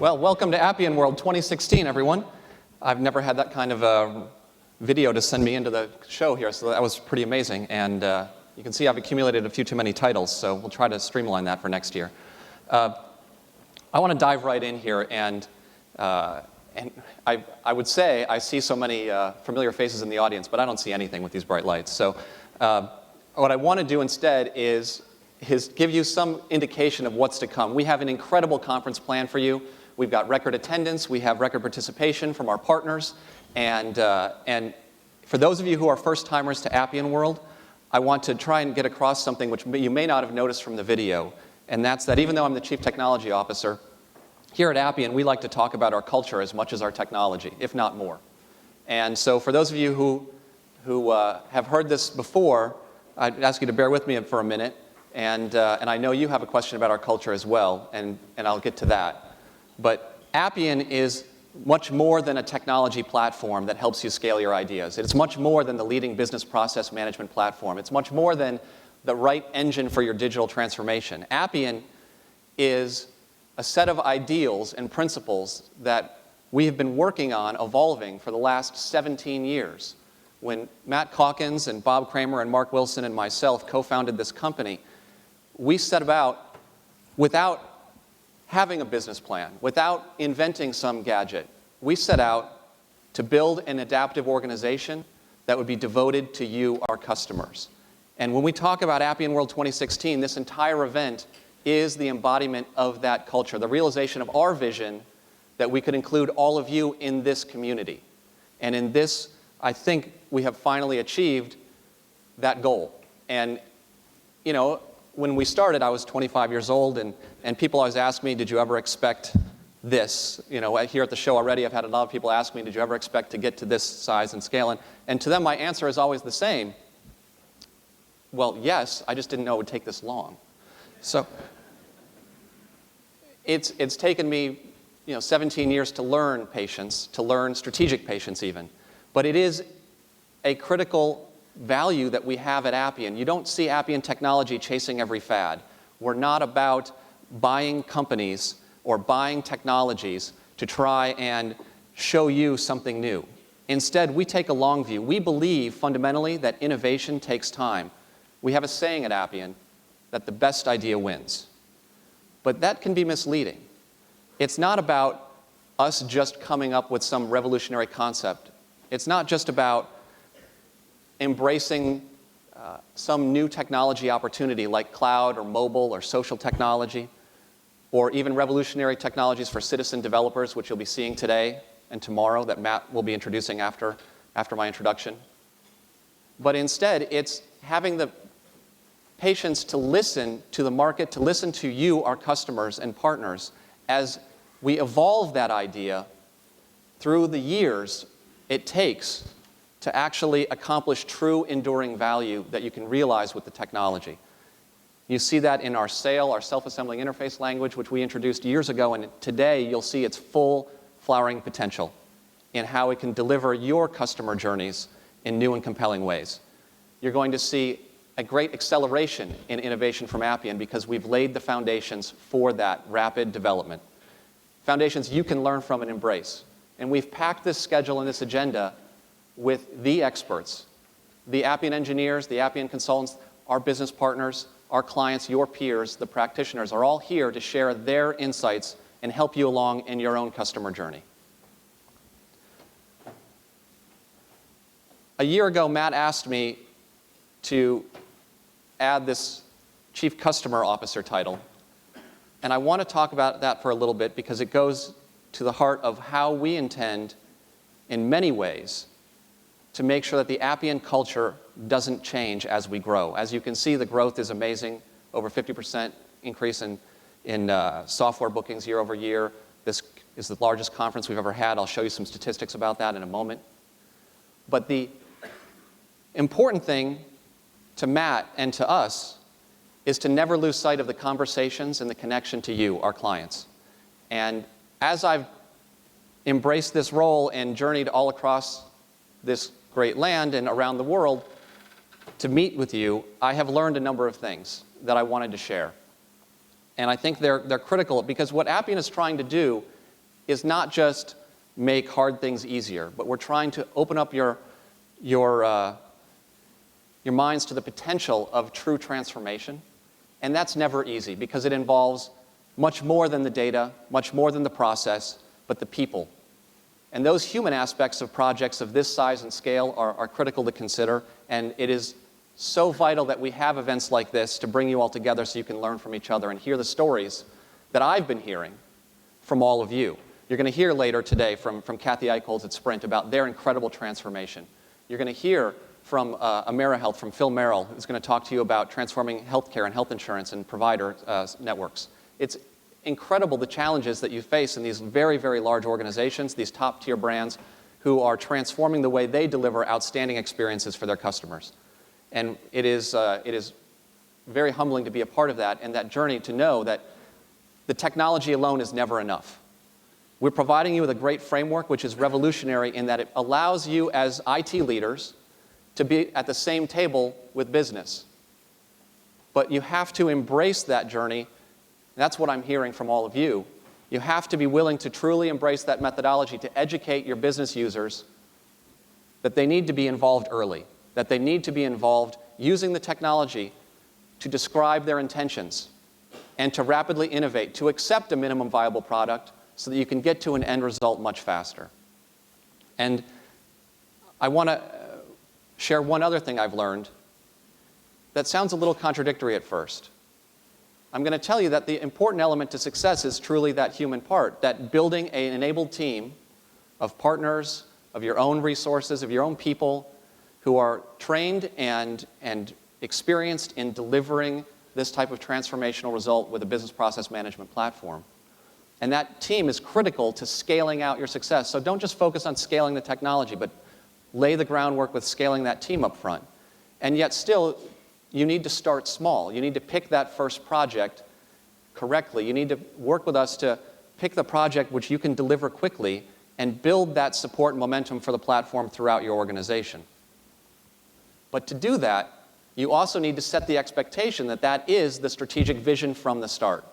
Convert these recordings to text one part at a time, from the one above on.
Well, welcome to Appian World 2016, everyone. I've never had that kind of video to send me into the show here, so that was pretty amazing. And you can see I've accumulated a few too many titles, so we'll try to streamline that for next year. I want to dive right in here, and I would say I see so many familiar faces in the audience, but I don't see anything with these bright lights. So what I want to do instead is give you some indication of what's to come. We have an incredible conference planned for you. We've got record attendance, we have record participation from our partners, and for those of you who are first-timers to Appian World, I want to try and get across something which you may not have noticed from the video, and that's that even though I'm the Chief Technology Officer, here at Appian we like to talk about our culture as much as our technology, if not more. And so for those of you who have heard this before, I'd ask you to bear with me for a minute, and I know you have a question about our culture as well, and I'll get to that. But Appian is much more than a technology platform that helps you scale your ideas. It's much more than the leading business process management platform. It's much more than the right engine for your digital transformation. Appian is a set of ideals and principles that we have been working on evolving for the last 17 years. When Matt Calkins and Bob Kramer and Mark Wilson and myself co-founded this company, we set about, without having a business plan, without inventing some gadget, we set out to build an adaptive organization that would be devoted to you, our customers. And when we talk about Appian World 2016, this entire event is the embodiment of that culture, the realization of our vision that we could include all of you in this community. And in this, I think we have finally achieved that goal. And, you know, when we started, I was 25 years old, and people always ask me, did you ever expect this? You know, here at the show already, I've had a lot of people ask me, did you ever expect to get to this size and scale? And to them, my answer is always the same. Well, yes, I just didn't know it would take this long. So it's taken me, 17 years to learn patience, to learn strategic patience even. But it is a critical value that we have at Appian. You don't see Appian technology chasing every fad. We're not about buying companies or buying technologies to try and show you something new. Instead, we take a long view. We believe fundamentally that innovation takes time. We have a saying at Appian that the best idea wins. But that can be misleading. It's not about us just coming up with some revolutionary concept. It's not just about embracing some new technology opportunity like cloud or mobile or social technology, or even revolutionary technologies for citizen developers, which you'll be seeing today and tomorrow that Matt will be introducing after my introduction. But instead, it's having the patience to listen to the market, to listen to you, our customers and partners, as we evolve that idea through the years it takes to actually accomplish true enduring value that you can realize with the technology. You see that in our SAIL, our self-assembling interface language, which we introduced years ago, and today you'll see its full flowering potential in how it can deliver your customer journeys in new and compelling ways. You're going to see a great acceleration in innovation from Appian because we've laid the foundations for that rapid development. Foundations you can learn from and embrace. And we've packed this schedule and this agenda with the experts, the Appian engineers, the Appian consultants, our business partners, our clients, your peers, the practitioners are all here to share their insights and help you along in your own customer journey. A year ago, Matt asked me to add this Chief Customer Officer title, and I want to talk about that for a little bit because it goes to the heart of how we intend, in many ways, to make sure that the Appian culture doesn't change as we grow. As you can see, the growth is amazing, over 50% increase in software bookings year over year. This is the largest conference we've ever had. I'll show you some statistics about that in a moment. But the important thing to Matt and to us is to never lose sight of the conversations and the connection to you, our clients. And as I've embraced this role and journeyed all across this great land and around the world to meet with you, I have learned a number of things that I wanted to share. And I think they're critical because what Appian is trying to do is not just make hard things easier, but we're trying to open up your minds to the potential of true transformation. And that's never easy because it involves much more than the data, much more than the process, but the people. And those human aspects of projects of this size and scale are critical to consider, and it is so vital that we have events like this to bring you all together so you can learn from each other and hear the stories that I've been hearing from all of you. You're going to hear later today from Kathy Eichholz at Sprint about their incredible transformation. You're going to hear from AmeriHealth, from Phil Merrill, who's going to talk to you about transforming healthcare and health insurance and provider networks. It's incredible the challenges that you face in these very, very large organizations, these top-tier brands who are transforming the way they deliver outstanding experiences for their customers. And it is very humbling to be a part of that and that journey to know that the technology alone is never enough. We're providing you with a great framework which is revolutionary in that it allows you as IT leaders to be at the same table with business. But you have to embrace that journey. That's what I'm hearing from all of you. You have to be willing to truly embrace that methodology to educate your business users that they need to be involved early, that they need to be involved using the technology to describe their intentions and to rapidly innovate, to accept a minimum viable product so that you can get to an end result much faster. And I want to share one other thing I've learned that sounds a little contradictory at first. I'm going to tell you that the important element to success is truly that human part, that building an enabled team of partners, of your own resources, of your own people who are trained and experienced in delivering this type of transformational result with a business process management platform. And that team is critical to scaling out your success. So don't just focus on scaling the technology, but lay the groundwork with scaling that team up front. And yet still, you need to start small. You need to pick that first project correctly. You need to work with us to pick the project which you can deliver quickly and build that support and momentum for the platform throughout your organization. But to do that, you also need to set the expectation that that is the strategic vision from the start.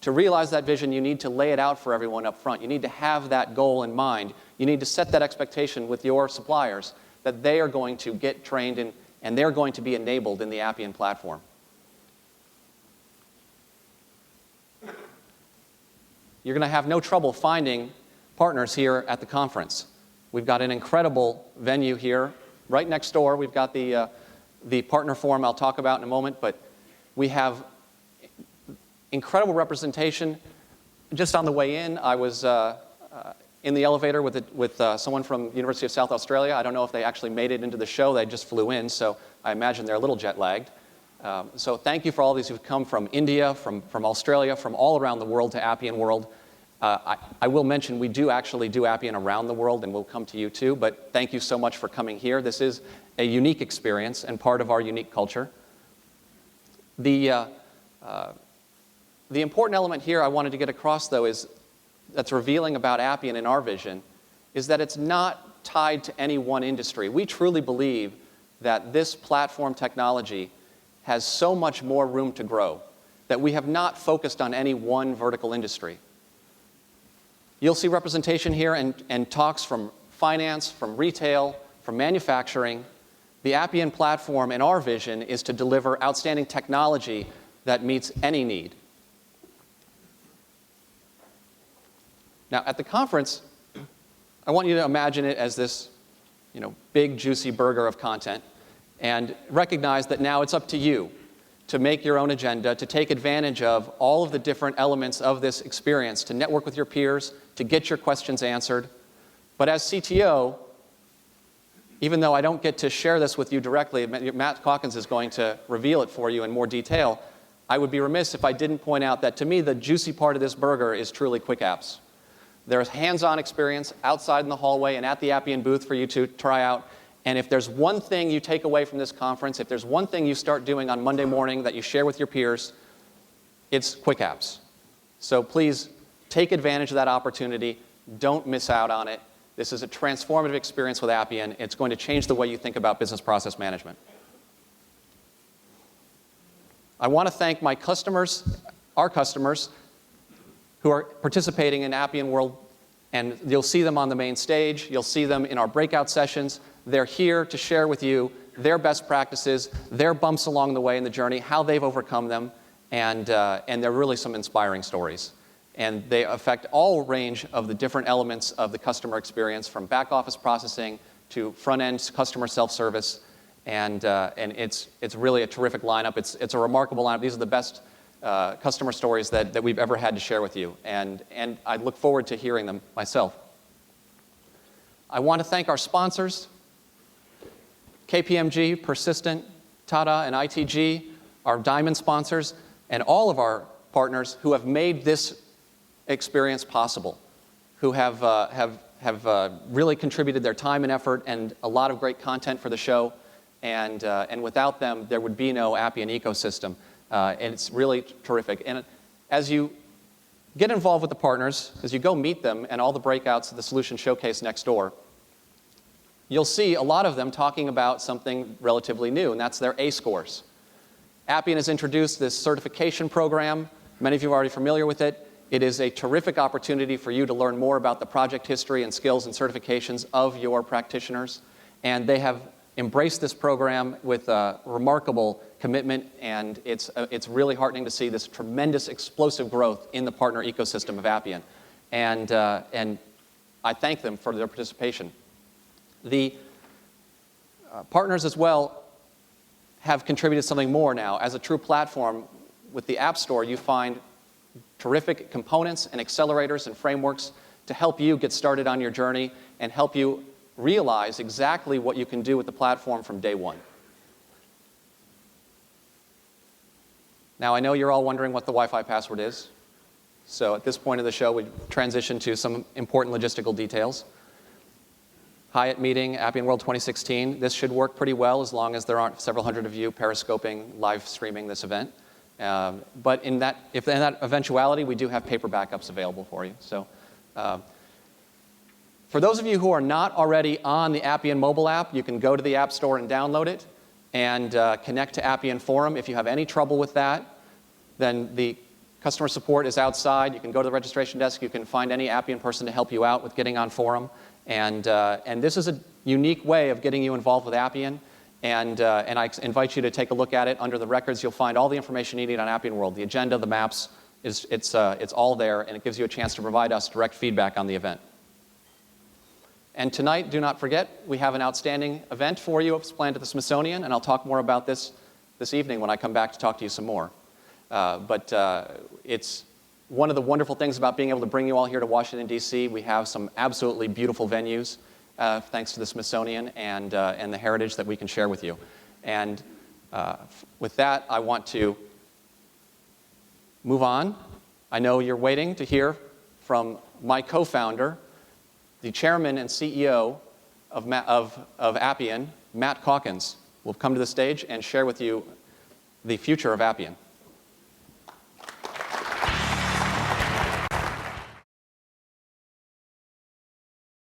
To realize that vision, you need to lay it out for everyone up front. You need to have that goal in mind. You need to set that expectation with your suppliers that they are going to get trained in and they're going to be enabled in the Appian platform. You're going to have no trouble finding partners here at the conference. We've got an incredible venue here. Right next door, we've got the partner forum I'll talk about in a moment, but we have incredible representation. Just on the way in, I was in the elevator with someone from the University of South Australia. I don't know if they actually made it into the show. They just flew in, so I imagine they're a little jet-lagged. So thank you for all these who've come from India, from Australia, from all around the world to Appian World. I will mention we do actually do Appian around the world, and we'll come to you too, but thank you so much for coming here. This is a unique experience and part of our unique culture. The important element here I wanted to get across, though, that's revealing about Appian in our vision, is that it's not tied to any one industry. We truly believe that this platform technology has so much more room to grow, that we have not focused on any one vertical industry. You'll see representation here and talks from finance, from retail, from manufacturing. The Appian platform in our vision is to deliver outstanding technology that meets any need. Now, at the conference, I want you to imagine it as this, big, juicy burger of content, and recognize that now it's up to you to make your own agenda, to take advantage of all of the different elements of this experience, to network with your peers, to get your questions answered. But as CTO, even though I don't get to share this with you directly, Matt Calkins is going to reveal it for you in more detail, I would be remiss if I didn't point out that to me, the juicy part of this burger is truly quick apps. There's hands-on experience outside in the hallway and at the Appian booth for you to try out. And if there's one thing you take away from this conference, if there's one thing you start doing on Monday morning that you share with your peers, it's quick apps. So please take advantage of that opportunity. Don't miss out on it. This is a transformative experience with Appian. It's going to change the way you think about business process management. I want to thank my customers, our customers, who are participating in Appian World, and you'll see them on the main stage. You'll see them in our breakout sessions. They're here to share with you their best practices, their bumps along the way in the journey, how they've overcome them, and they're really some inspiring stories. And they affect all range of the different elements of the customer experience, from back office processing to front-end customer self-service, and it's really a terrific lineup. It's a remarkable lineup. These are the best customer stories that we've ever had to share with you, and I look forward to hearing them myself. I want to thank our sponsors, KPMG, Persistent, Tata, and ITG, our diamond sponsors, and all of our partners who have made this experience possible, who have really contributed their time and effort and a lot of great content for the show, and without them, there would be no Appian ecosystem, and it's really terrific. And as you get involved with the partners, as you go meet them and all the breakouts of the Solution Showcase next door, you'll see a lot of them talking about something relatively new, and that's their A scores. Appian has introduced this certification program. Many of you are already familiar with it. It is a terrific opportunity for you to learn more about the project history and skills and certifications of your practitioners. And they have embraced this program with a remarkable commitment, and it's really heartening to see this tremendous explosive growth in the partner ecosystem of Appian. And I thank them for their participation. The partners as well have contributed something more now. As a true platform, with the App Store, you find terrific components and accelerators and frameworks to help you get started on your journey and help you realize exactly what you can do with the platform from day one. Now, I know you're all wondering what the Wi-Fi password is. So at this point of the show, we transition to some important logistical details. Hyatt meeting, Appian World 2016. This should work pretty well as long as there aren't several hundred of you periscoping, live streaming this event. But if in that eventuality, we do have paper backups available for you. So for those of you who are not already on the Appian mobile app, you can go to the App Store and download it and connect to Appian Forum. If you have any trouble with that, then the customer support is outside. You can go to the registration desk. You can find any Appian person to help you out with getting on Forum. And this is a unique way of getting you involved with Appian. And I invite you to take a look at it. Under the records, you'll find all the information you need on Appian World. The agenda, the maps, it's all there, and it gives you a chance to provide us direct feedback on the event. And tonight, do not forget, we have an outstanding event for you. It's planned at the Smithsonian, and I'll talk more about this evening when I come back to talk to you some more. It's one of the wonderful things about being able to bring you all here to Washington, D.C. We have some absolutely beautiful venues, thanks to the Smithsonian and the heritage that we can share with you. And with that, I want to move on. I know you're waiting to hear from my co-founder, the chairman and CEO of Appian, Matt Calkins, will come to the stage and share with you the future of Appian.